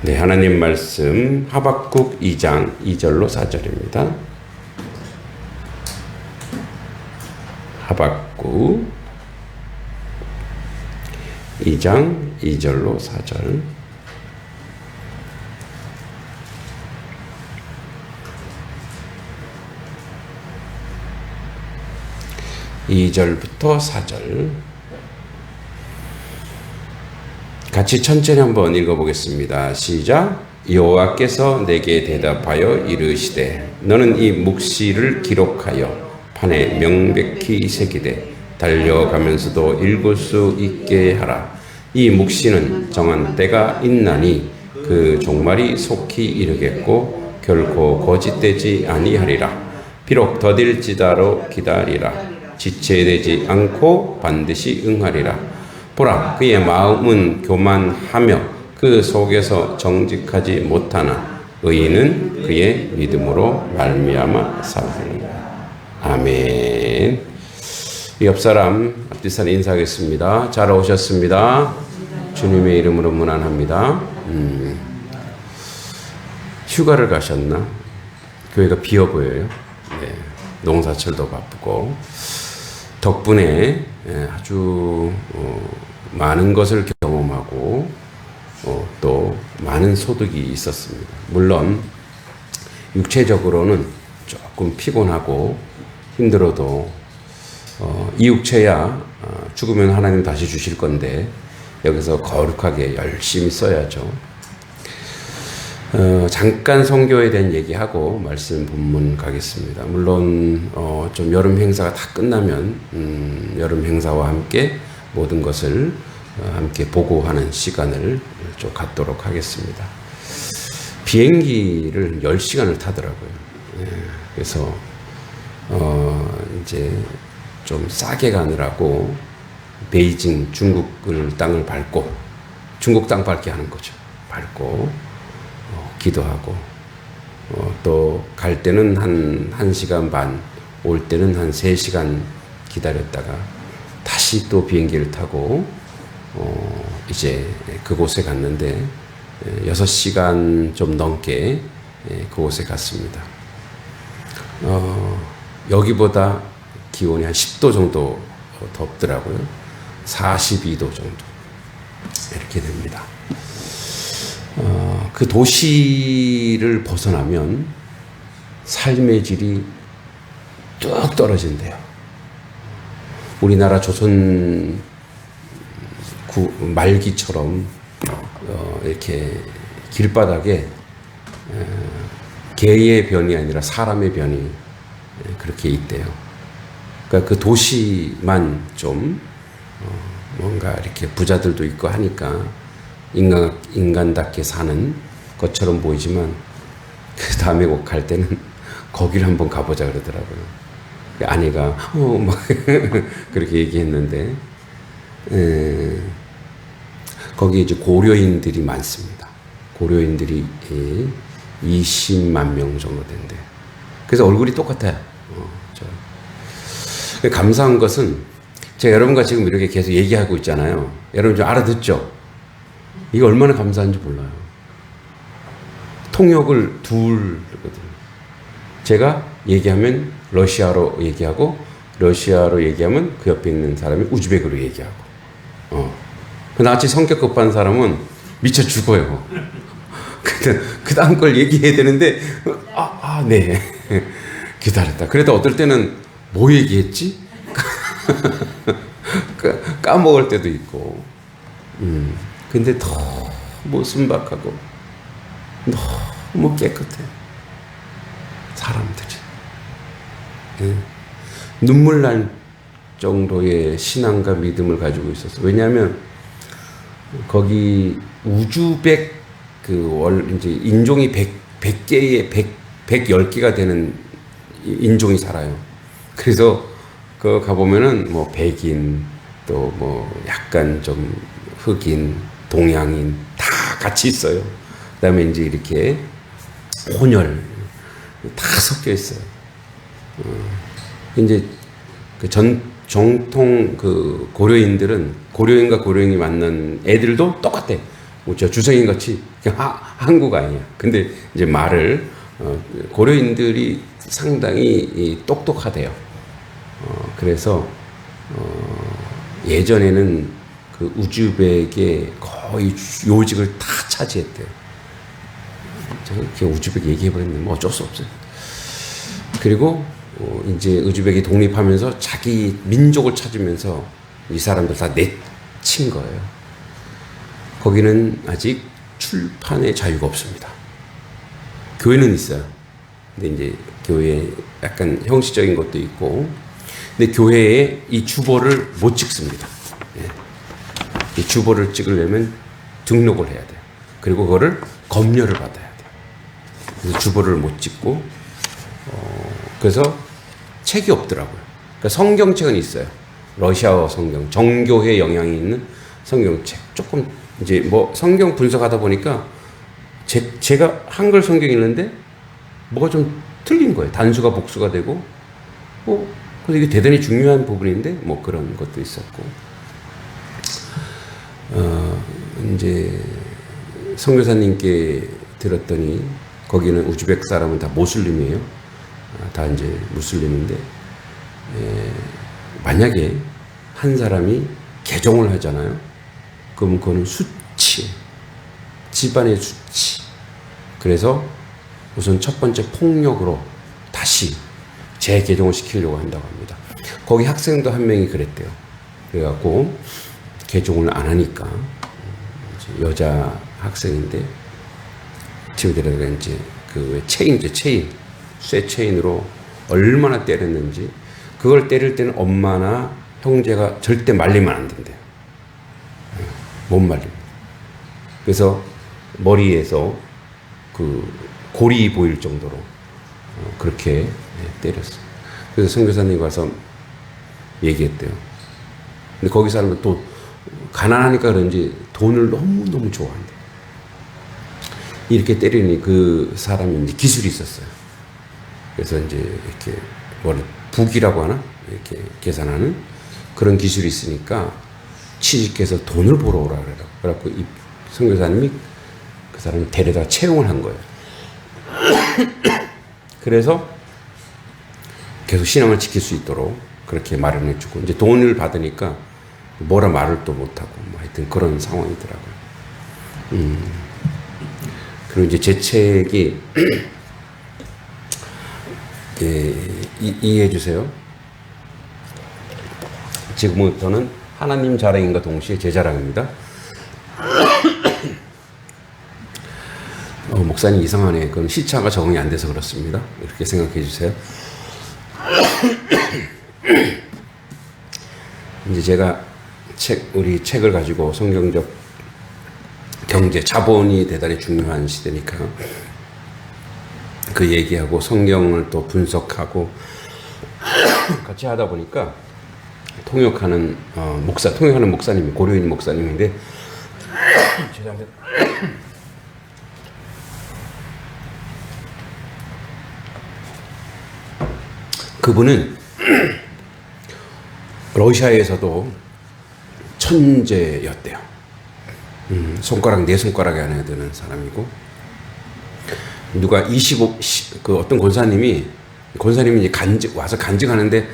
네, 하나님 말씀 하박국 2장 2절로 4절입니다. 하박국 2장 2절로 4절. (2절부터) (4절) 같이 천천히 한번 읽어보겠습니다. 시작. 여호와께서 내게 대답하여 이르시되 너는 이 묵시를 기록하여 판에 명백히 새기되 달려가면서도 읽을 수 있게 하라. 이 묵시는 정한 때가 있나니 그 종말이 속히 이르겠고 결코 거짓되지 아니하리라. 비록 더딜지다로 기다리라. 지체되지 않고 반드시 응하리라. 보라, 그의 마음은 교만하며 그 속에서 정직하지 못하나 의인은 그의 믿음으로 말미암아 살리라. 아멘. 옆 사람, 앞뒤 사람 인사하겠습니다. 잘 오셨습니다. 주님의 이름으로 문안합니다. 휴가를 가셨나? 교회가 비어 보여요. 네, 농사철도 바쁘고 덕분에 아주 많은 것을 경험하고 또 많은 소득이 있었습니다. 물론 육체적으로는 조금 피곤하고 힘들어도 이 육체야 죽으면 하나님 다시 주실 건데 여기서 거룩하게 열심히 써야죠. 잠깐 선교에 대한 얘기하고 말씀 본문 가겠습니다. 물론 좀 여름 행사가 다 끝나면 여름 행사와 함께 모든 것을 함께 보고하는 시간을 좀 갖도록 하겠습니다. 비행기를 10시간을 타더라고요. 그래서 이제 좀 싸게 가느라고 베이징 중국을 땅을 밟고 중국 땅 밟게 하는 거죠. 밟고 기도하고 또 갈 때는 한 1시간 반, 올 때는 한 3시간 기다렸다가 다시 또 비행기를 타고 이제 그곳에 갔는데 6시간 좀 넘게 그곳에 갔습니다. 여기보다 기온이 한 10도 정도 덥더라고요. 42도 정도 이렇게 됩니다. 그 도시를 벗어나면 삶의 질이 뚝 떨어진대요. 우리나라 조선 말기처럼 이렇게 길바닥에 개의 변이 아니라 사람의 변이 그렇게 있대요. 그러니까 그 도시만 좀 뭔가 이렇게 부자들도 있고 하니까 인간답게 사는 것처럼 보이지만 그 다음에 꼭 갈 때는 거기를 한번 가보자 그러더라고요. 아내가 막 그렇게 얘기했는데 거기에 이제 고려인들이 많습니다. 고려인들이 20만 명 정도 된대요. 그래서 얼굴이 똑같아요. 감사한 것은 제가 여러분과 지금 이렇게 계속 얘기하고 있잖아요. 여러분 좀 알아듣죠? 이게 얼마나 감사한지 몰라요. 통역을 둘거든요. 제가 얘기하면 러시아로 얘기하고 러시아로 얘기하면 그 옆에 있는 사람이 우즈벡으로 얘기하고 나같이 성격 급한 사람은 미쳐 죽어요. 그 다음 걸 얘기해야 되는데 네 기다렸다. 그래도 어떨 때는 뭐 얘기했지? 까먹을 때도 있고 근데 너무 순박하고 너무 깨끗해 사람들이. 눈물 날 정도의 신앙과 믿음을 가지고 있었어. 왜냐하면 거기 우즈벡 이제 인종이 100개의 110개가 되는 인종이 살아요. 그래서 그 가보면은 뭐 백인 또 뭐 약간 좀 흑인, 동양인 다 같이 있어요. 그다음에 이제 이렇게 혼혈 다 섞여 있어요. 이제 그 정통 그 고려인들은 고려인과 고려인이 만난 애들도 똑같아. 뭐 저 주성인 같이 그냥 한국 아니야. 근데 이제 말을 고려인들이 상당히 똑똑하대요. 그래서 예전에는 그 우즈벡의 거의 요직을 다 차지했대요. 제가 우즈벡 얘기해버렸는데 뭐 어쩔 수 없어요. 그리고 이제 우즈벡이 독립하면서 자기 민족을 찾으면서 이 사람들 다 내친 거예요. 거기는 아직 출판의 자유가 없습니다. 교회는 있어요. 근데 이제 교회에 약간 형식적인 것도 있고, 근데 교회에 이 주보를 못 찍습니다. 이 주보를 찍으려면 등록을 해야 돼요. 그리고 그거를 검열을 받아야 돼요. 그래서 주보를 못 찍고, 그래서 책이 없더라고요. 그러니까 성경책은 있어요. 러시아어 성경, 정교회 영향이 있는 성경책. 조금 이제 뭐 성경 분석하다 보니까 제가 한글 성경 읽는데 뭐가 좀 틀린 거예요. 단수가 복수가 되고, 그래서 이게 대단히 중요한 부분인데 뭐 그런 것도 있었고, 이제 선교사님께 들었더니 거기는 우즈벡 사람은 다 모슬림이에요. 다 이제 무슬림인데, 만약에 한 사람이 개종을 하잖아요. 그럼 그거는 수치, 집안의 수치. 그래서 우선 첫 번째 폭력으로 다시 재개종을 시키려고 한다고 합니다. 거기 학생도 한 명이 그랬대요. 그래갖고 개종을 안 하니까 여자 학생인데 집에 데려다가 이제 그 체인이죠, 체인, 쇠 체인으로 얼마나 때렸는지. 그걸 때릴 때는 엄마나 형제가 절대 말리면 안 된대요. 못 말립니다. 그래서 머리에서 그 골이 보일 정도로 그렇게 때렸어요. 그래서 선교사님 가서 얘기했대요. 근데 거기 사람은 또 가난하니까 그런지 돈을 너무너무 좋아한대요. 이렇게 때리니 그 사람이 이제 기술이 있었어요. 그래서 이제 이렇게 북이라고 하나? 이렇게 계산하는 그런 기술이 있으니까 취직해서 돈을 벌어 오라 그래라. 그래갖고 이 선교사님이 그 사람을 데려다 채용을 한 거예요. 그래서 계속 신앙을 지킬 수 있도록 그렇게 마련해 주고, 이제 돈을 받으니까 뭐라 말을 또 못하고, 뭐 하여튼 그런 상황이더라고요. 그리고 이제 제 책이, 이해해 주세요. 지금부터는 하나님 자랑인과 동시에 제 자랑입니다. 목사님 이상하네. 그럼 시차가 적응이 안 돼서 그렇습니다. 이렇게 생각해 주세요. 이제 제가 우리 책을 가지고 성경적 경제, 자본이 대단히 중요한 시대니까 그 얘기하고 성경을 또 분석하고 같이 하다 보니까 통역하는 목사님이 고려인 목사님인데 죄송합니다. 그분은 러시아에서도 천재였대요. 손가락 네 손가락에 안에 드는 사람이고, 누가 어떤 권사님이 이제 와서 간증하는데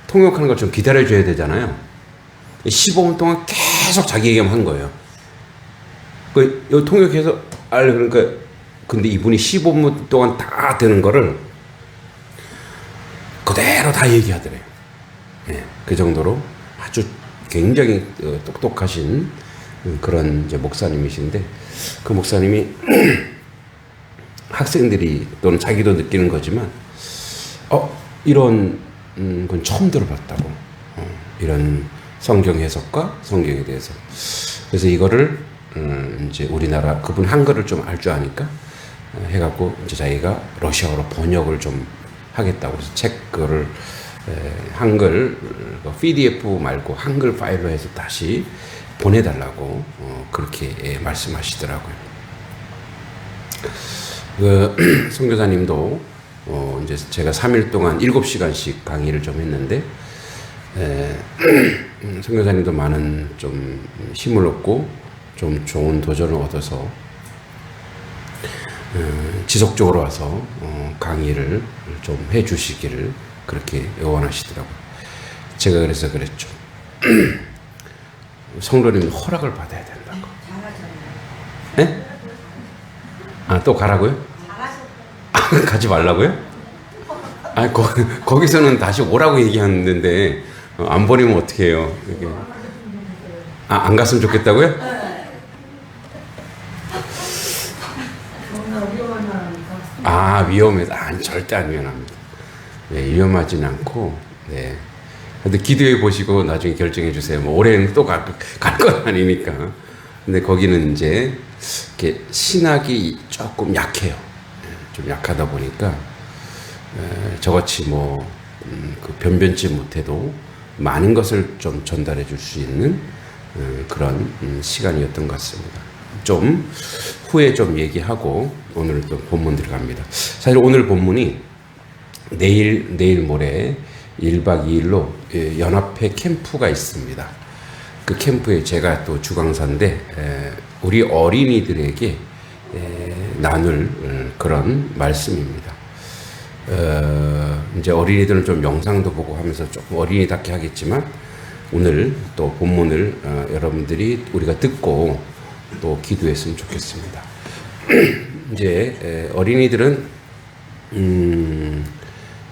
통역하는 걸 좀 기다려줘야 되잖아요. 15분 동안 계속 자기 얘기만 한 거예요. 여기 통역해서 그러니까 근데 이분이 15분 동안 다 되는 거를 그대로 다 얘기하더래요. 그 정도로 아주 굉장히 똑똑하신 그런 이제 목사님이신데, 그 목사님이 학생들이 또는 자기도 느끼는 거지만, 이런 건 처음 들어봤다고. 이런 성경 해석과 성경에 대해서. 그래서 이거를 이제 우리나라 그분 한글을 좀 알 줄 아니까 해갖고 이제 자기가 러시아어로 번역을 좀 하겠다고 그래서 책 그거를 한글 PDF 말고 한글 파일로 해서 다시 보내달라고 그렇게 말씀하시더라고요. 그 선교사님도 이제 제가 3일 동안 7시간씩 강의를 좀 했는데, 선교사님도 많은 좀 힘을 얻고 좀 좋은 도전을 얻어서 지속적으로 와서 강의를 좀 해주시기를 그렇게 원하시더라고요. 제가 그래서 그랬죠. 성도님 허락을 받아야 된다고. 네? 또 가라고요? 가지 말라고요? 거기서는 다시 오라고 얘기하는데 안 버리면 어떻게 해요? 이게. 안 갔으면 좋겠다고요? 위험해서. 절대 안 위험합니다. 네, 위험하진 않고, 네. 근데 기도해 보시고 나중에 결정해 주세요. 뭐, 올해는 또 갈 건 아니니까. 근데 거기는 이제, 이렇게 신학이 조금 약해요. 좀 약하다 보니까, 저같이 그 변변치 못해도 많은 것을 좀 전달해 줄 수 있는 그런 시간이었던 것 같습니다. 좀 후에 좀 얘기하고 오늘 또 본문 들어갑니다. 사실 오늘 본문이 내일 모레 1박 2일로 연합회 캠프가 있습니다. 그 캠프에 제가 또 주강사인데 우리 어린이들에게 나눌 그런 말씀입니다. 이제 어린이들은 좀 영상도 보고 하면서 조금 어린이답게 하겠지만 오늘 또 본문을 여러분들이 우리가 듣고 또 기도했으면 좋겠습니다. 이제 어린이들은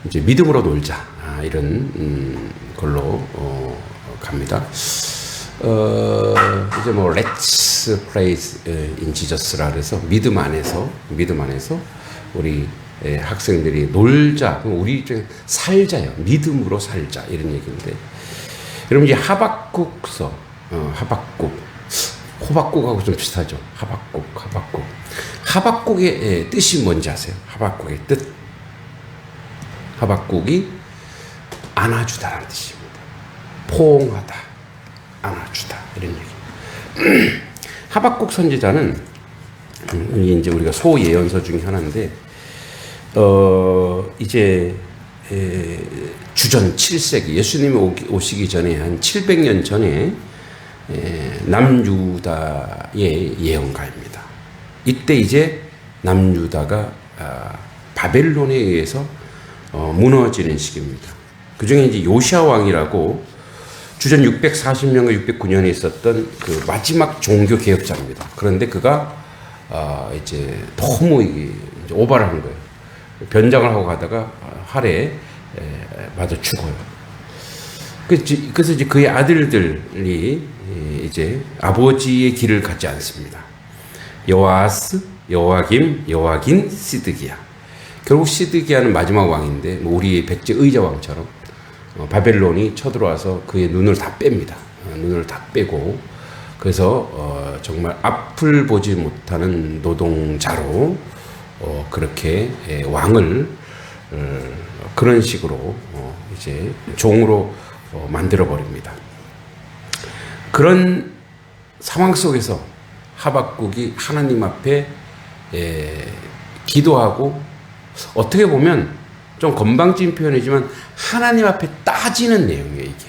이제 믿음으로 놀자 이런 걸로 갑니다. 이제 Let's pray in Jesus라 그래서 믿음 안에서 우리 학생들이 놀자, 우리 좀 살자요. 믿음으로 살자 이런 얘기인데, 여러분 이제 하박국서, 호박국하고 좀 비슷하죠. 하박국의 뜻이 뭔지 아세요? 하박국의 뜻. 하박국이 안아주다라는 뜻입니다. 포옹하다, 안아주다 이런 얘기. 하박국 선지자는 이제 우리가 소예언서 중에 하나인데, 이제 주전 7세기 예수님이 오시기 전에 한 700년 전에 남유다의 예언가입니다. 이때 이제 남유다가 바벨론에 의해서 무너지는 시기입니다. 그 중에 이제 요시야 왕이라고 주전 640년과 609년에 있었던 그 마지막 종교 개혁자입니다. 그런데 그가 이제 너무 이제 오바를 한 거예요. 변장을 하고 가다가 활에 맞아 죽어요. 그래서 이제 그의 아들들이 이제 아버지의 길을 갖지 않습니다. 여아스, 여아김, 여아긴, 시드기야. 결국 시드기야는 마지막 왕인데 우리 백제 의자 왕처럼 바벨론이 쳐들어와서 그의 눈을 다 뺍니다. 눈을 다 빼고 그래서 정말 앞을 보지 못하는 노동자로 그렇게 왕을 그런 식으로 이제 종으로 만들어 버립니다. 그런 상황 속에서 하박국이 하나님 앞에 기도하고, 어떻게 보면 좀 건방진 표현이지만 하나님 앞에 따지는 내용이에요, 이게.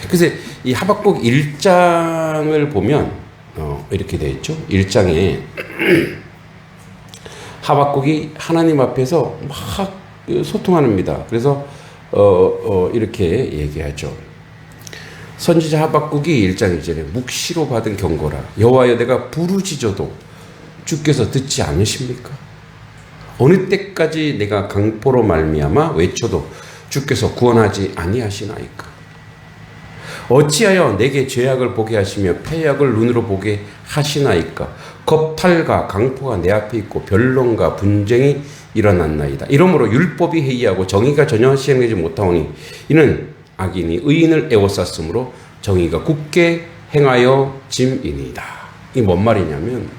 그래서 이 하박국 1장을 보면 이렇게 되어 있죠. 1장에 하박국이 하나님 앞에서 막 소통합니다. 그래서 이렇게 얘기하죠. 선지자 하박국이 1장 2절에 묵시로 받은 경고라. 여호와여, 내가 부르짖어도 주께서 듣지 않으십니까? 어느 때까지 내가 강포로 말미암아 외쳐도 주께서 구원하지 아니하시나이까? 어찌하여 내게 죄악을 보게 하시며 패역을 눈으로 보게 하시나이까? 겁탈과 강포가 내 앞에 있고 변론과 분쟁이 일어났나이다. 이러므로 율법이 해이하고 정의가 전혀 시행되지 못하오니 이는 악인이 의인을 애워쌌으므로 정의가 굳게 행하여 짐이니이다. 이게 뭔 말이냐면,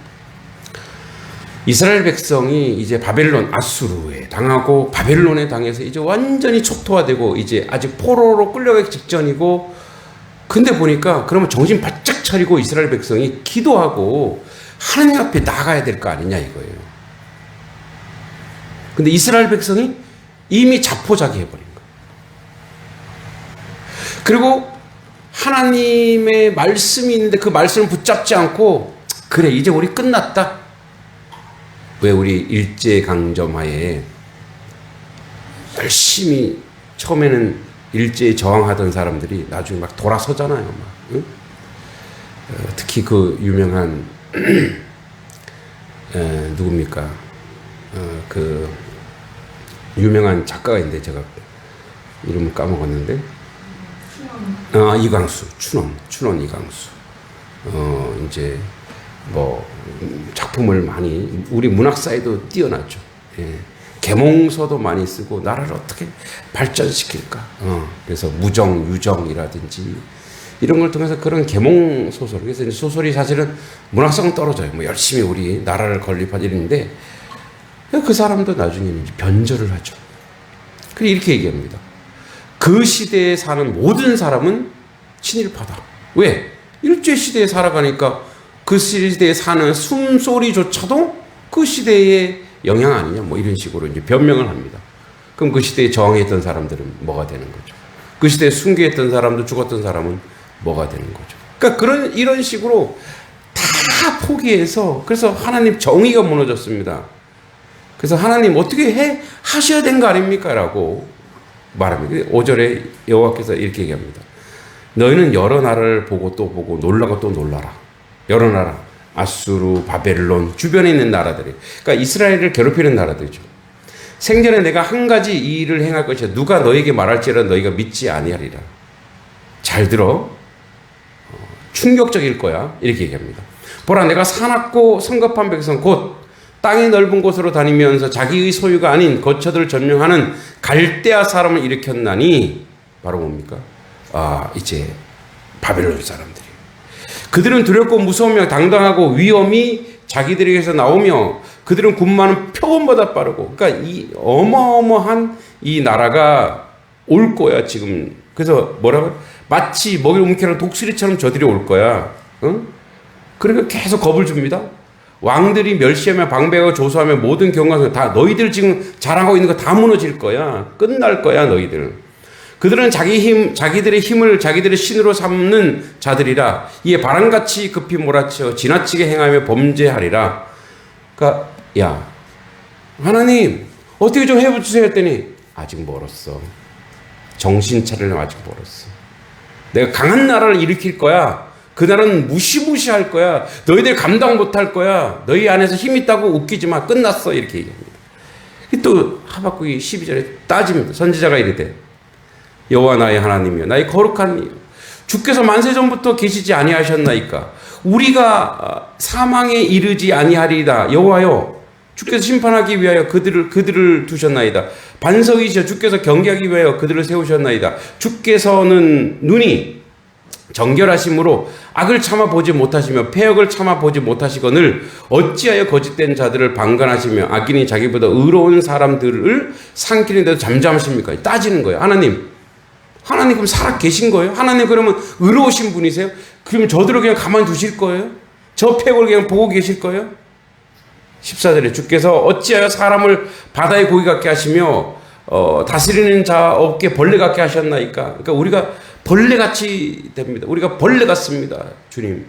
이스라엘 백성이 이제 바벨론 아수르에 당하고 바벨론에 당해서 이제 완전히 초토화되고 이제 아직 포로로 끌려가기 직전이고, 근데 보니까 그러면 정신 바짝 차리고 이스라엘 백성이 기도하고 하나님 앞에 나가야 될 거 아니냐 이거예요. 근데 이스라엘 백성이 이미 자포자기해버린 거예요. 그리고 하나님의 말씀이 있는데 그 말씀을 붙잡지 않고 그래 이제 우리 끝났다. 왜 우리 일제강점하에 열심히 처음에는 일제에 저항하던 사람들이 나중에 막 돌아서잖아요. 막. 응? 특히 그 유명한 누굽니까? 그 유명한 작가가 있는데 제가 이름을 까먹었는데 이광수 춘원 이광수 이제 뭐 작품을 많이 우리 문학사에도 띄어놨죠. 예. 계몽서도 많이 쓰고 나라를 어떻게 발전시킬까. 그래서 무정 유정이라든지 이런 걸 통해서 그런 계몽 소설. 그래서 이제 소설이 사실은 문학성은 떨어져요. 뭐 열심히 우리 나라를 건립한 일인데 그 사람도 나중에는 이제 변절을 하죠. 그래 이렇게 얘기합니다. 그 시대에 사는 모든 사람은 친일파다. 왜? 일제 시대에 살아가니까 그 시대에 사는 숨소리조차도 그 시대의 영향 아니냐, 뭐 이런 식으로 이제 변명을 합니다. 그럼 그 시대에 저항했던 사람들은 뭐가 되는 거죠? 그 시대에 순교했던 사람도 죽었던 사람은 뭐가 되는 거죠? 그러니까 이런 식으로 다 포기해서 그래서 하나님 정의가 무너졌습니다. 그래서 하나님 어떻게 하셔야 되는 거 아닙니까? 라고 말합니다. 5절에 여호와께서 이렇게 얘기합니다. 너희는 여러 나라를 보고 또 보고 놀라고 또 놀라라. 여러 나라. 아수르, 바벨론, 주변에 있는 나라들이. 그러니까 이스라엘을 괴롭히는 나라들이죠. 생전에 내가 한 가지 이 일을 행할 것이야. 누가 너에게 말할지라도 너희가 믿지 아니하리라. 잘 들어. 충격적일 거야. 이렇게 얘기합니다. 보라, 내가 사납고 성급한 백성 곧 땅이 넓은 곳으로 다니면서 자기의 소유가 아닌 거처들을 점령하는 갈대아 사람을 일으켰나니 바로 뭡니까? 이제 바벨론 사람들이. 그들은 두렵고 무서우며 당당하고 위엄이 자기들에게서 나오며 그들은 군마는 표범보다 빠르고. 그러니까 이 어마어마한 이 나라가 올 거야 지금. 그래서 뭐라고? 마치 먹이를 움켜는 독수리처럼 저들이 올 거야. 응? 그러니까 계속 겁을 줍니다. 왕들이 멸시하며 방배하고 조소하며 모든 경관성 다 너희들 지금 잘하고 있는 거 다 무너질 거야. 끝날 거야 너희들. 그들은 자기들의 힘을 자기들의 신으로 삼는 자들이라. 이에 바람같이 급히 몰아쳐 지나치게 행하며 범죄하리라. 그러니까 야 하나님 어떻게 좀 해주세요 했더니 아직 멀었어. 정신 차리려면 아직 멀었어. 내가 강한 나라를 일으킬 거야. 그 나라는 무시무시할 거야. 너희들 감당 못할 거야. 너희 안에서 힘 있다고 웃기지 마. 끝났어. 이렇게 얘기합니다. 또 하박국이 12절에 따집니다. 선지자가 이르되 여호와 나의 하나님이여 나의 거룩한 이여 주께서 만세 전부터 계시지 아니하셨나이까. 우리가 사망에 이르지 아니하리이다. 여호와여 주께서 심판하기 위하여 그들을 두셨나이다. 반석이시여 주께서 경계하기 위하여 그들을 세우셨나이다. 주께서는 눈이 정결하심으로 악을 참아 보지 못하시며 패역을 참아 보지 못하시거늘 어찌하여 거짓된 자들을 방관하시며 악인이 자기보다 의로운 사람들을 삼키는 데도 잠잠하십니까? 따지는 거예요. 하나님 그럼 살아 계신 거예요? 하나님 그러면 의로우신 분이세요? 그러면 저들을 그냥 가만히 두실 거예요? 저 패역을 그냥 보고 계실 거예요? 14절에 주께서 어찌하여 사람을 바다의 고기 같게 하시며 다스리는 자 없게 벌레 같게 하셨나이까. 그러니까 우리가 벌레같이 됩니다. 우리가 벌레 같습니다. 주님.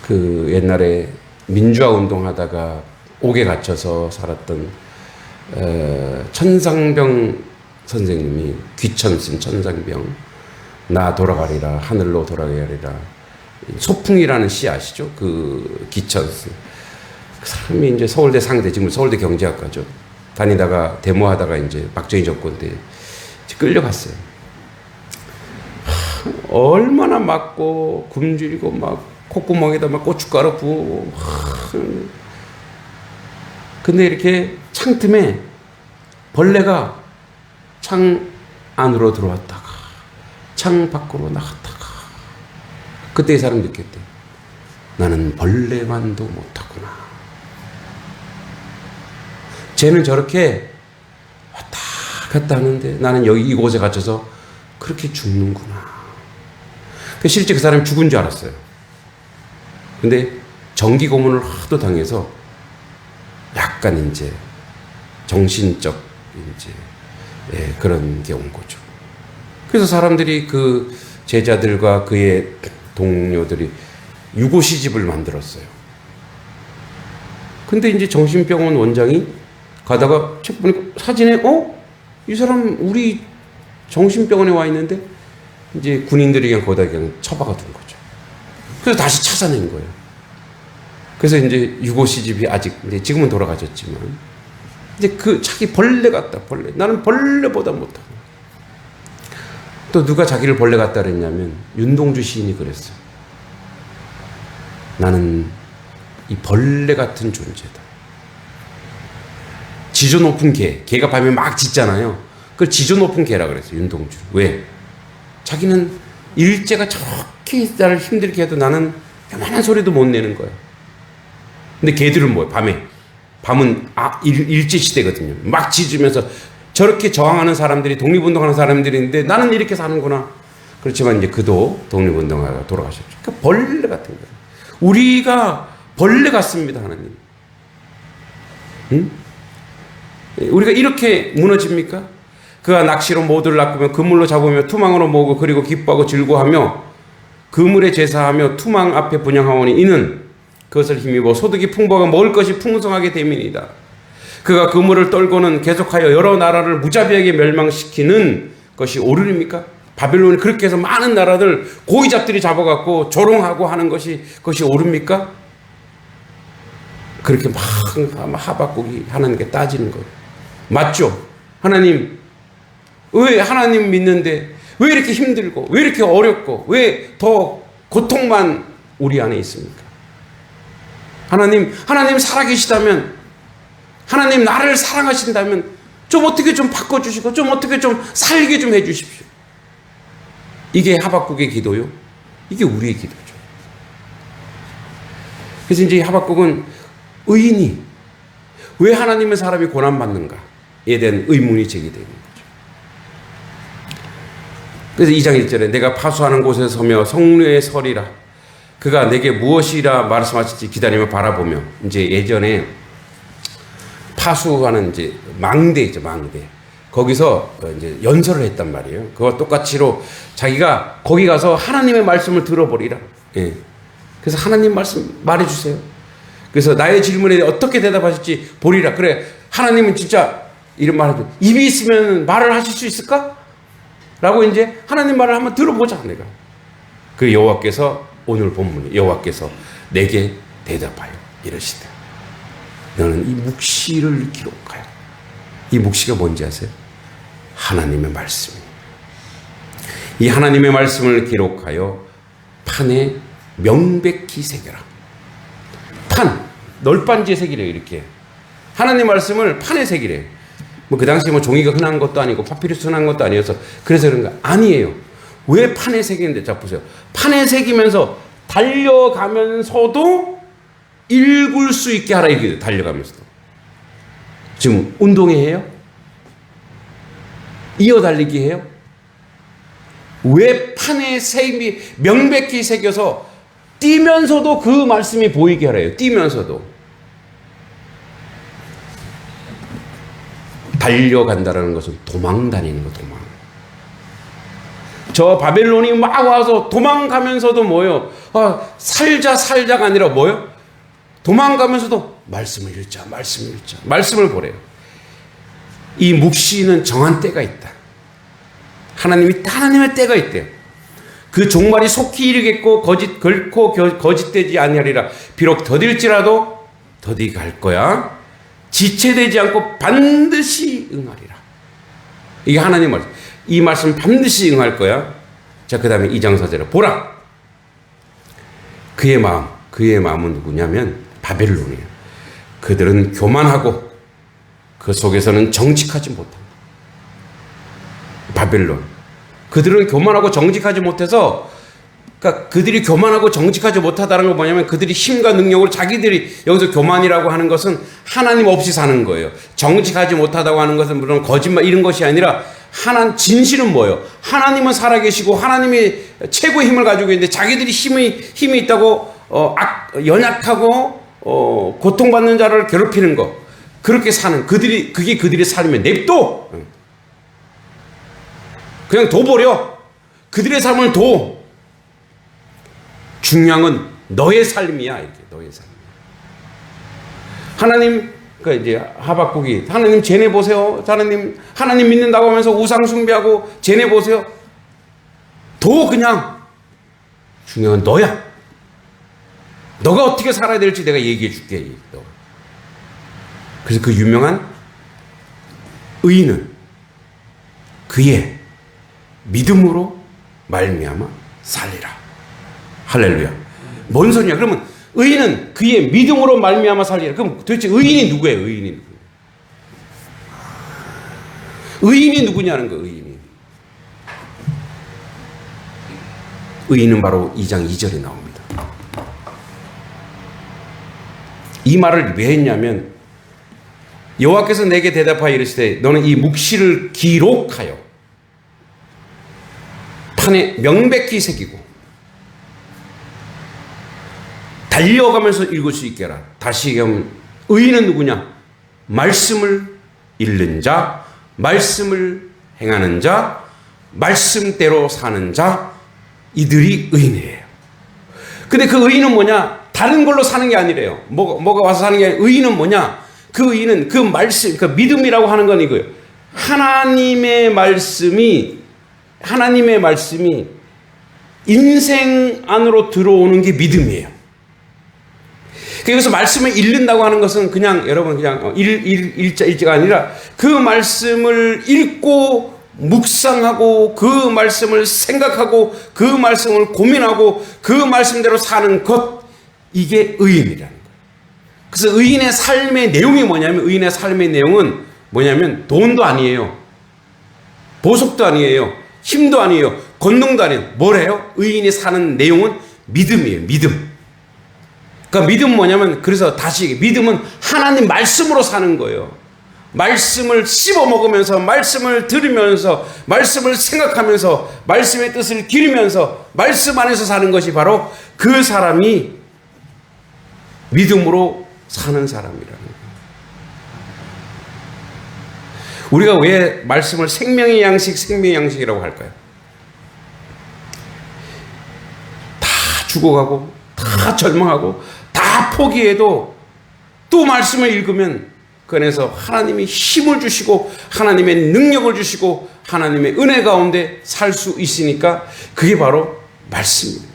그 옛날에 민주화 운동하다가 옥에 갇혀서 살았던 천상병 선생님이 귀천씀 천상병 나 돌아가리라 하늘로 돌아가리라 소풍이라는 시 아시죠? 그 귀천씀 그 사람이 이제 서울대 상대 지금 서울대 경제학과죠. 다니다가 데모하다가 이제 박정희 정권 때 끌려갔어요. 얼마나 맞고 굶주리고 막 콧구멍에다 막 고춧가루 부고 근데 이렇게 창틈에 벌레가 창 안으로 들어왔다가 창 밖으로 나갔다가 그때 이 사람 느꼈대. 나는 벌레만도 못하구나. 쟤는 저렇게 왔다 갔다 하는데 나는 여기 이곳에 갇혀서 그렇게 죽는구나. 실제 그 사람이 죽은 줄 알았어요. 근데 정기 고문을 하도 당해서 약간 이제 정신적 이제 그런 게 온 거죠. 그래서 사람들이 그 제자들과 그의 동료들이 유고 시집을 만들었어요. 근데 이제 정신병원 원장이 가다가 책 보니까 사진에 이 사람 우리 정신병원에 와 있는데 이제 군인들이 그냥 거기다 그냥 처박아 둔 거죠. 그래서 다시 찾아낸 거예요. 그래서 이제 유고 시집이 아직 이제 지금은 돌아가셨지만 이제 그 자기 벌레 같다 벌레. 나는 벌레보다 못하고. 또 누가 자기를 벌레 같다 그랬냐면 윤동주 시인이 그랬어요. 나는 이 벌레 같은 존재다. 지조 높은 개가 밤에 막 짖잖아요. 그걸 지조 높은 개라 그랬어요. 윤동주. 왜? 자기는 일제가 저렇게 나를 힘들게 해도 나는 요만한 소리도 못 내는 거야. 근데 개들은 뭐예요? 밤은 일제 시대거든요. 막 짖으면서 저렇게 저항하는 사람들이 독립운동하는 사람들인데 나는 이렇게 사는구나. 그렇지만 이제 그도 독립운동하다가 돌아가셨죠. 그러니까 벌레 같은 거예요. 우리가 벌레 같습니다, 하나님. 응? 우리가 이렇게 무너집니까? 그가 낚시로 모두를 낚으며 그물로 잡으며 투망으로 모으고 그리고 기뻐하고 즐거워하며 그물에 제사하며 투망 앞에 분향하오니 이는 그것을 힘입어 소득이 풍부하고 먹을 것이 풍성하게 됨이니이다. 그가 그물을 떨고는 계속하여 여러 나라를 무자비하게 멸망시키는 것이 옳으리입니까? 바벨론이 그렇게 해서 많은 나라들 고위잡들이 잡아갖고 조롱하고 하는 그것이 옳습니까? 그렇게 막 하박국이 하나님께 따지는 거예요. 맞죠? 하나님, 왜 하나님 믿는데 왜 이렇게 힘들고 왜 이렇게 어렵고 왜 더 고통만 우리 안에 있습니까? 하나님 살아계시다면, 하나님 나를 사랑하신다면 좀 어떻게 좀 바꿔주시고 좀 어떻게 좀 살게 좀 해주십시오. 이게 하박국의 기도요. 이게 우리의 기도죠. 그래서 이제 하박국은 의인이 왜 하나님의 사람이 고난받는가에 대한 의문이 제기되는 거죠. 그래서 2장 1절에 내가 파수하는 곳에 서며 성류에 서리라. 그가 내게 무엇이라 말씀하실지 기다리며 바라보며. 이제 예전에 파수하는 이제 망대죠, 망대. 거기서 이제 연설을 했단 말이에요. 그와 똑같이로 자기가 거기 가서 하나님의 말씀을 들어버리라. 예. 그래서 하나님 말씀 말해주세요. 그래서 나의 질문에 어떻게 대답하실지 보리라. 그래, 하나님은 진짜 이런 말 하죠. 입이 있으면 말을 하실 수 있을까? 라고 이제 하나님 말을 한번 들어보자, 내가. 그 여호와께서 오늘 본문에 여호와께서 내게 대답하여 이러시되 너는 이 묵시를 기록하여. 이 묵시가 뭔지 아세요? 하나님의 말씀이에요. 이 하나님의 말씀을 기록하여 판에 명백히 새겨라. 판, 널빤지에 새기래요. 이렇게 하나님 말씀을 판에 새기래요. 뭐 그 당시 뭐 종이가 흔한 것도 아니고 파피루스 흔한 것도 아니어서 그래서 그런가? 아니에요. 왜 판에 새기는데? 자 보세요. 판에 새기면서 달려가면서도 읽을 수 있게 하라. 이게 달려가면서도. 지금 운동회 해요? 이어달리기 해요? 왜 판에 명백히 새겨서 뛰면서도 그 말씀이 보이게 하래요. 뛰면서도. 달려간다라는 것은 도망 다니는 거, 도망. 저 바벨론이 막 와서 도망가면서도 뭐요? 살자가 아니라 뭐요? 도망가면서도 말씀을 읽자, 말씀을 보래요. 이 묵시는 정한 때가 있다. 하나님의 때가 있대요. 그 종말이 속히 이르겠고 결코 거짓되지 아니하리라. 비록 더딜지라도 더디갈 거야. 지체되지 않고 반드시 응하리라. 이게 하나님 말씀. 이 말씀 반드시 응할 거야. 자, 그 다음에 2장 4절에 보라. 그의 마음은 누구냐면 바벨론이에요. 그들은 교만하고 그 속에서는 정직하지 못한다. 바벨론. 그들은 교만하고 정직하지 못해서, 그러니까 그들이 교만하고 정직하지 못하다는 건 뭐냐면 그들이 힘과 능력으로 자기들이, 여기서 교만이라고 하는 것은 하나님 없이 사는 거예요. 정직하지 못하다고 하는 것은 물론 거짓말 이런 것이 아니라 진실은 뭐예요? 하나님은 살아계시고 하나님이 최고의 힘을 가지고 있는데 자기들이 힘이 있다고 연약하고 고통받는 자를 괴롭히는 거. 그렇게 사는 그게 그들의 삶의 냅둬. 그냥 둬버려. 그들의 삶을 둬. 중요한 건 너의 삶이야. 이렇게 너의 삶. 하나님, 그 이제 하박국이 하나님 쟤네 보세요. 하나님 믿는다고 하면서 우상 숭배하고 쟤네 보세요. 둬 그냥. 중요한 건 너야. 너가 어떻게 살아야 될지 내가 얘기해 줄게. 그래서 그 유명한 의인은 그의 믿음으로 말미암아 살리라. 할렐루야. 뭔 소리냐? 그러면 의인은 그의 믿음으로 말미암아 살리라. 그럼 도대체 의인이 누구예요? 의인이 누구냐는 거예요. 의인은 바로 2장 2절에 나옵니다. 이 말을 왜 했냐면 여호와께서 내게 대답하여 이르시되 너는 이 묵시를 기록하여 판에 명백히 새기고 달려가면서 읽을 수 있게 하라. 다시 얘기하면 의인은 누구냐? 말씀을 읽는 자, 말씀을 행하는 자, 말씀대로 사는 자, 이들이 의인이에요. 근데 그 의인은 뭐냐? 다른 걸로 사는 게 아니래요. 뭐가 와서 사는 게 아니라 의인은 뭐냐? 그 의인은 그 말씀, 그 믿음이라고 하는 건 이거예요. 하나님의 말씀이 인생 안으로 들어오는 게 믿음이에요. 그래서 말씀을 읽는다고 하는 것은 그냥 여러분 그냥 일자가 아니라 그 말씀을 읽고 묵상하고 그 말씀을 생각하고 그 말씀을 고민하고 그 말씀대로 사는 것, 이게 의인이라는 거예요. 그래서 의인의 삶의 내용이 뭐냐면, 의인의 삶의 내용은 뭐냐면 돈도 아니에요, 보석도 아니에요, 힘도 아니에요, 권능도 아니에요. 뭐래요? 의인이 사는 내용은 믿음이에요. 믿음. 그러니까 믿음은 뭐냐면, 그래서 다시 믿음은 하나님 말씀으로 사는 거예요. 말씀을 씹어 먹으면서, 말씀을 들으면서, 말씀을 생각하면서, 말씀의 뜻을 기르면서 말씀 안에서 사는 것이 바로 그 사람이 믿음으로 사는 사람이라는 거예요. 우리가 왜 말씀을 생명의 양식이라고 할까요? 다 죽어가고 다 절망하고 다 포기해도 또 말씀을 읽으면 그 안에서 하나님이 힘을 주시고 하나님의 능력을 주시고 하나님의 은혜 가운데 살 수 있으니까 그게 바로 말씀입니다.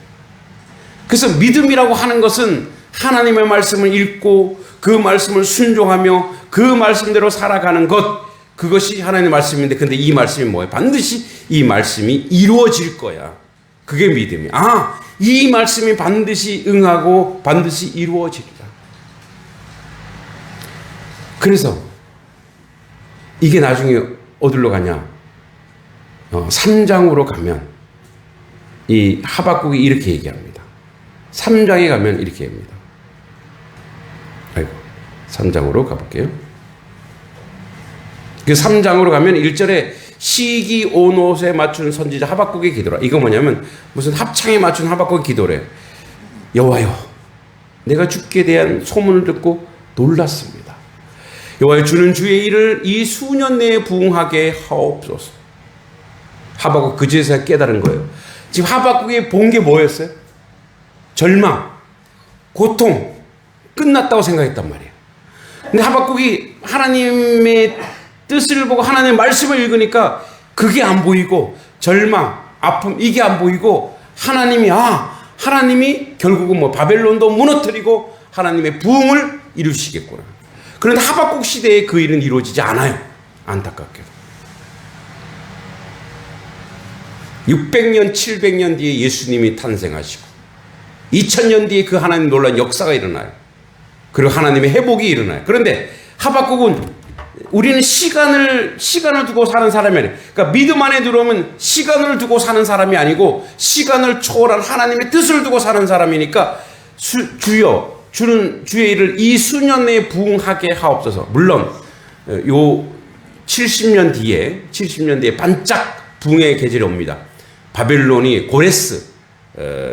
그래서 믿음이라고 하는 것은 하나님의 말씀을 읽고 그 말씀을 순종하며 그 말씀대로 살아가는 것, 그것이 하나님의 말씀인데, 근데 이 말씀이 뭐예요? 반드시 이 말씀이 이루어질 거야. 그게 믿음이야. 아, 이 말씀이 반드시 응하고 반드시 이루어지리라. 그래서 이게 나중에 어디로 가냐? 3장으로 가면 이 하박국이 이렇게 얘기합니다. 3장에 가면 이렇게 합니다. 3장으로 가볼게요. 그 3장으로 가면 1절에 시기 온 옷에 맞춘 선지자 하박국의 기도라. 이거 뭐냐면 무슨 합창에 맞춘 하박국의 기도래. 여호와여, 내가 주께 대한 소문을 듣고 놀랐습니다. 여호와여, 주는 주의 일을 이 수년 내에 부응하게 하옵소서. 하박국 그제서야 깨달은 거예요. 지금 하박국이 본 게 뭐였어요? 절망, 고통, 끝났다고 생각했단 말이에요. 근데 하박국이 하나님의 뜻을 보고 하나님의 말씀을 읽으니까 그게 안 보이고 절망, 아픔, 이게 안 보이고 하나님이 결국은 뭐 바벨론도 무너뜨리고 하나님의 부흥을 이루시겠구나. 그런데 하박국 시대에 그 일은 이루어지지 않아요. 안타깝게도. 600년, 700년 뒤에 예수님이 탄생하시고 2000년 뒤에 그 하나님 놀라운 역사가 일어나요. 그리고 하나님의 회복이 일어나요. 그런데 하박국은 우리는 시간을 두고 사는 사람이 아니에요. 그러니까 믿음 안에 들어오면 시간을 두고 사는 사람이 아니고 시간을 초월한 하나님의 뜻을 두고 사는 사람이니까 주는 주의 일을 이 수년 내에 부응하게 하옵소서. 물론 요 70년 뒤에 반짝 부흥의 계절이 옵니다. 바벨론이 고레스,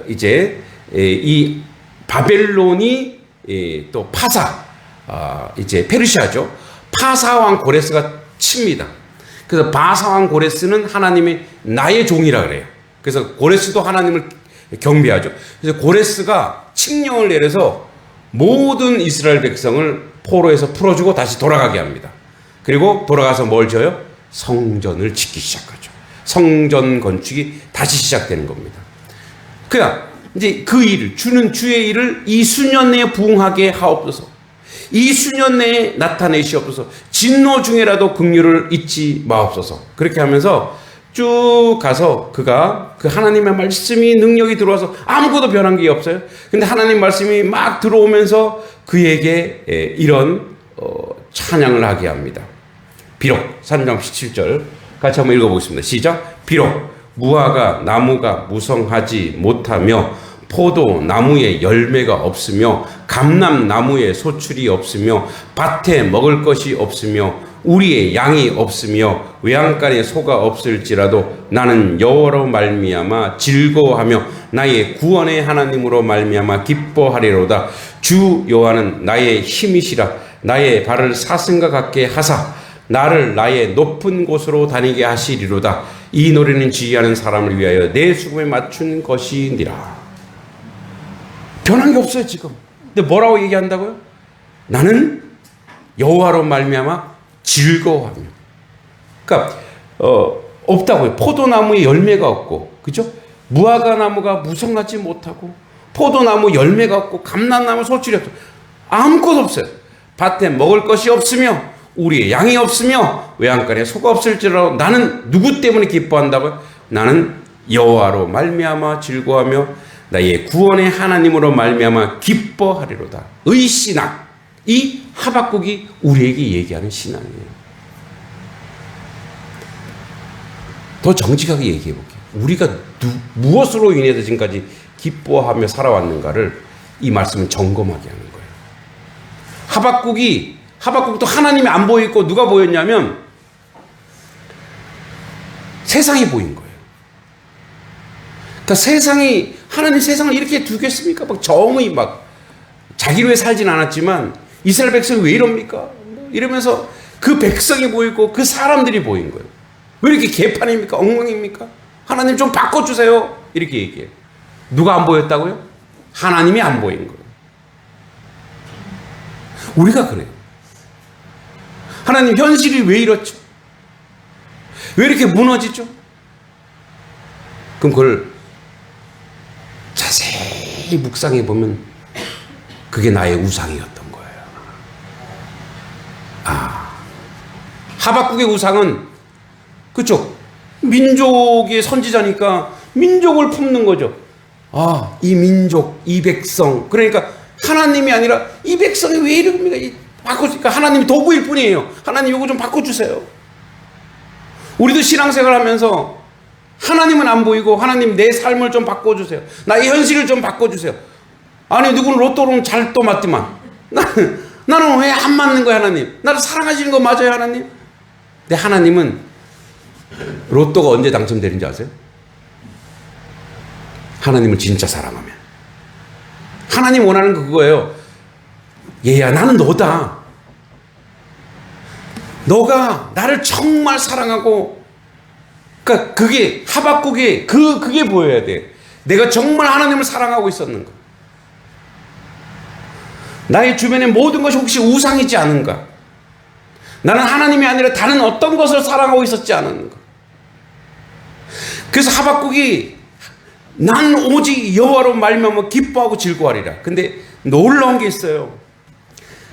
이제 이 바벨론이 또 파사, 이제 페르시아죠. 파사 왕 고레스가 칩니다. 그래서 바사왕 고레스는 하나님의 나의 종이라 그래요. 그래서 고레스도 하나님을 경배하죠. 그래서 고레스가 칙령을 내려서 모든 이스라엘 백성을 포로에서 풀어주고 다시 돌아가게 합니다. 그리고 돌아가서 뭘 줘요? 성전을 짓기 시작하죠. 성전 건축이 다시 시작되는 겁니다. 그러니까 이제 그 일을, 주는 주의 일을 이 수년 내에 부응하게 하옵소서. 이 수년 내에 나타내시옵소서. 진노 중에라도 긍휼을 잊지 마옵소서. 그렇게 하면서 쭉 가서 그가 그 하나님의 말씀이 능력이 들어와서 아무것도 변한 게 없어요. 근데 하나님 말씀이 막 들어오면서 그에게 이런 찬양을 하게 합니다. 비록 3장 17절 같이 한번 읽어보겠습니다. 시작. 비록 무화과 나무가 무성하지 못하며 포도 나무에 열매가 없으며 감람 나무에 소출이 없으며 밭에 먹을 것이 없으며 우리의 양이 없으며 외양간에 소가 없을지라도 나는 여호와로 말미암아 즐거워하며 나의 구원의 하나님으로 말미암아 기뻐하리로다. 주 여호와는 나의 힘이시라. 나의 발을 사슴과 같게 하사 나를 나의 높은 곳으로 다니게 하시리로다. 이 노래는 지휘하는 사람을 위하여 내 수금에 맞춘 것이니라. 변한 게 없어요 지금. 근데 뭐라고 얘기한다고요? 나는 여호와로 말미암아 즐거워하며. 그러니까 없다고요. 포도나무에 열매가 없고, 그죠? 무화과 나무가 무성하지 못하고, 포도나무 열매가 없고, 감람나무 소출이 없고, 아무것도 없어요. 밭에 먹을 것이 없으며 우리의 양이 없으며 외양간에 소가 없을지라도 나는 누구 때문에 기뻐한다고요? 나는 여호와로 말미암아 즐거워하며 나의 구원의 하나님으로 말미암아 기뻐하리로다. 의신앙. 이 하박국이 우리에게 얘기하는 신앙이에요. 더 정직하게 얘기해 볼게요. 우리가 무엇으로 인해서 지금까지 기뻐하며 살아왔는가를 이 말씀은 점검하게 하는 거예요. 하박국도 하나님이 안 보이고 누가 보였냐면 세상이 보인 거예요. 그러니까 하나님 세상을 이렇게 두겠습니까? 막 정의 막 자기로 왜 살진 않았지만 이스라엘 백성이 왜 이럽니까? 이러면서 그 백성이 보이고 그 사람들이 보인 거예요. 왜 이렇게 개판입니까? 엉망입니까? 하나님 좀 바꿔주세요. 이렇게 얘기해요. 누가 안 보였다고요? 하나님이 안 보인 거예요. 우리가 그래요. 하나님 현실이 왜 이렇죠? 왜 이렇게 무너지죠? 그럼 그걸 자세히 묵상해 보면 그게 나의 우상이었던 거예요. 하박국의 우상은 그쵸? 민족의 선지자니까 민족을 품는 거죠. 이 민족, 이 백성. 그러니까 하나님이 아니라 이 백성이 왜 이럽니까? 바꿔주니까 하나님이 도구일 뿐이에요. 하나님 이거 좀 바꿔주세요. 우리도 신앙생활 하면서 하나님은 안 보이고 하나님 내 삶을 좀 바꿔주세요. 나의 현실을 좀 바꿔주세요. 아니 누구는 로또로 잘 또 맞지만 나는 왜 안 맞는 거야 하나님? 나를 사랑하시는 거 맞아요 하나님? 근데 하나님은 로또가 언제 당첨되는지 아세요? 하나님을 진짜 사랑하면. 하나님 원하는 거 그거예요. 얘야 나는 너다. 너가 나를 정말 사랑하고, 그러니까 그게 하박국에 그게 보여야 돼. 내가 정말 하나님을 사랑하고 있었는가? 나의 주변의 모든 것이 혹시 우상이지 않은가? 나는 하나님이 아니라 다른 어떤 것을 사랑하고 있었지 않은가? 그래서 하박국이 난 오직 여호와로 말미암아 기뻐하고 즐거워하리라. 근데 놀라운 게 있어요.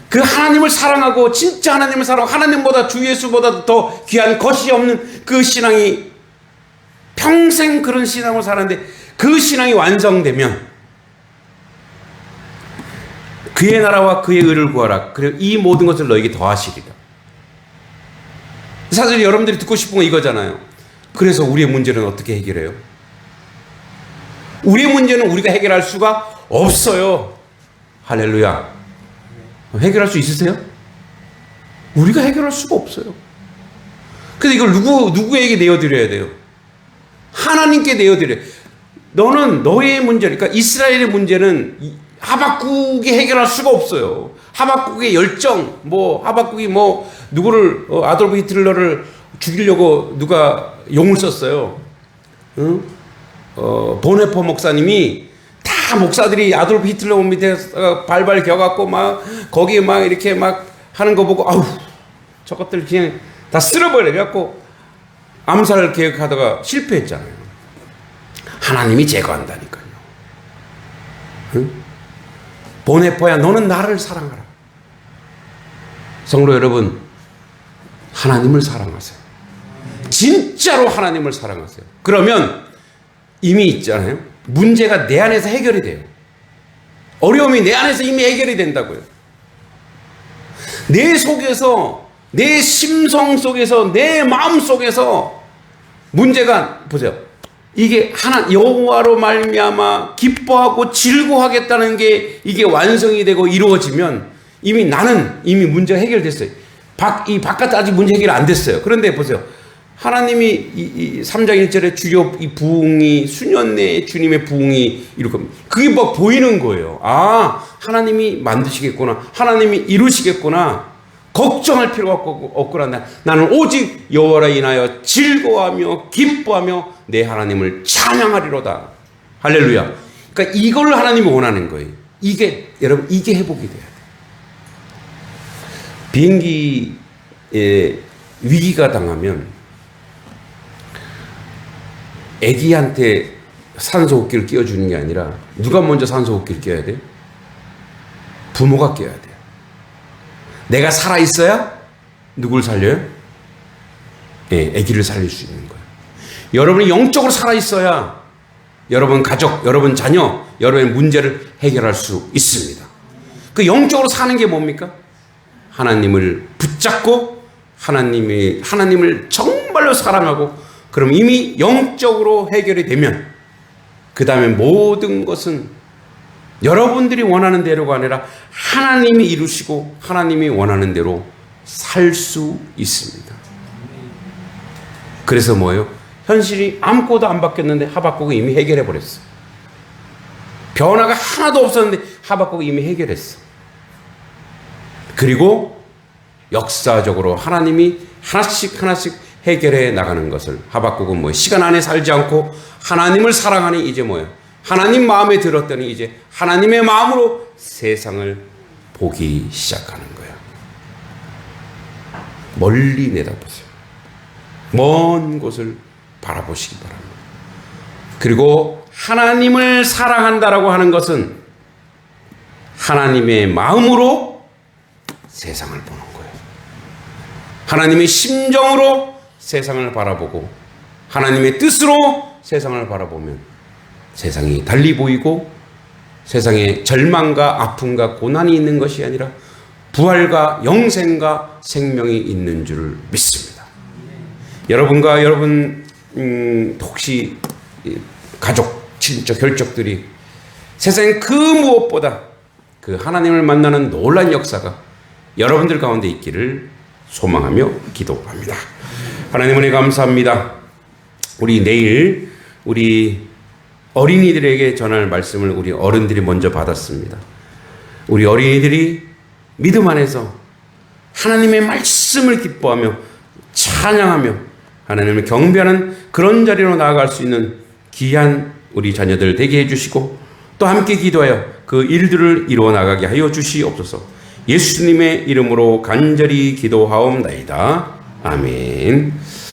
그 하나님을 사랑하고 진짜 하나님을 사랑하고 하나님보다 주 예수보다 더 귀한 것이 없는 그 신앙이 평생 그런 신앙을 살았는데 그 신앙이 완성되면 그의 나라와 그의 의를 구하라. 그리고 이 모든 것을 너에게 더하시리라. 사실 여러분들이 듣고 싶은 건 이거잖아요. 그래서 우리의 문제는 어떻게 해결해요? 우리의 문제는 우리가 해결할 수가 없어요. 할렐루야. 해결할 수 있으세요? 우리가 해결할 수가 없어요. 그래서 이걸 누구에게 내어드려야 돼요? 하나님께 내어드려요. 너는 너의 문제, 그러니까 이스라엘의 문제는 하박국이 해결할 수가 없어요. 하박국의 열정, 하박국이 누구를, 아돌프 히틀러를 죽이려고 누가 용을 썼어요. 응? 보네퍼 목사님이 다 목사들이 아돌프 히틀러 밑에 발발 겨갖고 막 거기에 막 이렇게 막 하는 거 보고 아우 저것들 그냥 다 쓸어버려. 그래갖고 암살 계획하다가 실패했잖아요. 하나님이 제거한다니까요. 응? 보네퍼야 너는 나를 사랑하라. 성도 여러분, 하나님을 사랑하세요. 진짜로 하나님을 사랑하세요. 그러면 이미 있잖아요. 문제가 내 안에서 해결이 돼요. 어려움이 내 안에서 이미 해결이 된다고요. 내 속에서, 내 심성 속에서, 내 마음 속에서 문제가 보세요. 이게 여호와로 말미암아 기뻐하고 즐거워하겠다는 게 이게 완성이 되고 이루어지면 이미 나는 이미 문제가 해결됐어요. 이 바깥 아직 문제 해결 안 됐어요. 그런데 보세요. 하나님이 이 3장 1절에 주여 이 부흥이 수년 내에 주님의 부흥이 이룰 겁니다. 그게 막 보이는 거예요. 아, 하나님이 만드시겠구나. 하나님이 이루시겠구나. 걱정할 필요가 없구나. 나는 오직 여호와로 인하여 즐거워하며 기뻐하며 내 하나님을 찬양하리로다. 할렐루야. 그러니까 이걸 하나님이 원하는 거예요. 이게 여러분 이게 회복이 돼야 돼요. 비행기에 위기가 당하면 애기한테 산소호흡기를 끼워주는 게 아니라 누가 먼저 산소호흡기를 끼워야 돼요? 부모가 끼워야 돼요. 내가 살아있어야 누굴 살려요? 예, 아기를 살릴 수 있는 거예요. 여러분이 영적으로 살아있어야 여러분 가족, 여러분 자녀, 여러분의 문제를 해결할 수 있습니다. 그 영적으로 사는 게 뭡니까? 하나님을 붙잡고 하나님을 정말로 사랑하고 그럼 이미 영적으로 해결이 되면 그 다음에 모든 것은 여러분들이 원하는 대로가 아니라 하나님이 이루시고 하나님이 원하는 대로 살 수 있습니다. 그래서 뭐예요? 현실이 아무것도 안 바뀌었는데 하박국이 이미 해결해 버렸어. 변화가 하나도 없었는데 하박국이 이미 해결했어. 그리고 역사적으로 하나님이 하나씩 해결해 나가는 것을 하박국은 뭐예요? 시간 안에 살지 않고 하나님을 사랑하니 이제 뭐예요? 하나님 마음에 들었더니 이제 하나님의 마음으로 세상을 보기 시작하는 거예요. 멀리 내다보세요. 먼 곳을 바라보시기 바랍니다. 그리고 하나님을 사랑한다라고 하는 것은 하나님의 마음으로 세상을 보는 거예요. 하나님의 심정으로 세상을 바라보고 하나님의 뜻으로 세상을 바라보면 세상이 달리 보이고 세상에 절망과 아픔과 고난이 있는 것이 아니라 부활과 영생과 생명이 있는 줄을 믿습니다. 여러분과 여러분 혹시 가족, 친척, 혈족들이 세상에 그 무엇보다 그 하나님을 만나는 놀라운 역사가 여러분들 가운데 있기를 소망하며 기도합니다. 하나님 은혜 감사합니다. 우리 내일 우리 어린이들에게 전할 말씀을 우리 어른들이 먼저 받았습니다. 우리 어린이들이 믿음 안에서 하나님의 말씀을 기뻐하며 찬양하며 하나님을 경배하는 그런 자리로 나아갈 수 있는 귀한 우리 자녀들 되게 해주시고 또 함께 기도하여 그 일들을 이루어 나가게 하여 주시옵소서. 예수님의 이름으로 간절히 기도하옵나이다. 아멘.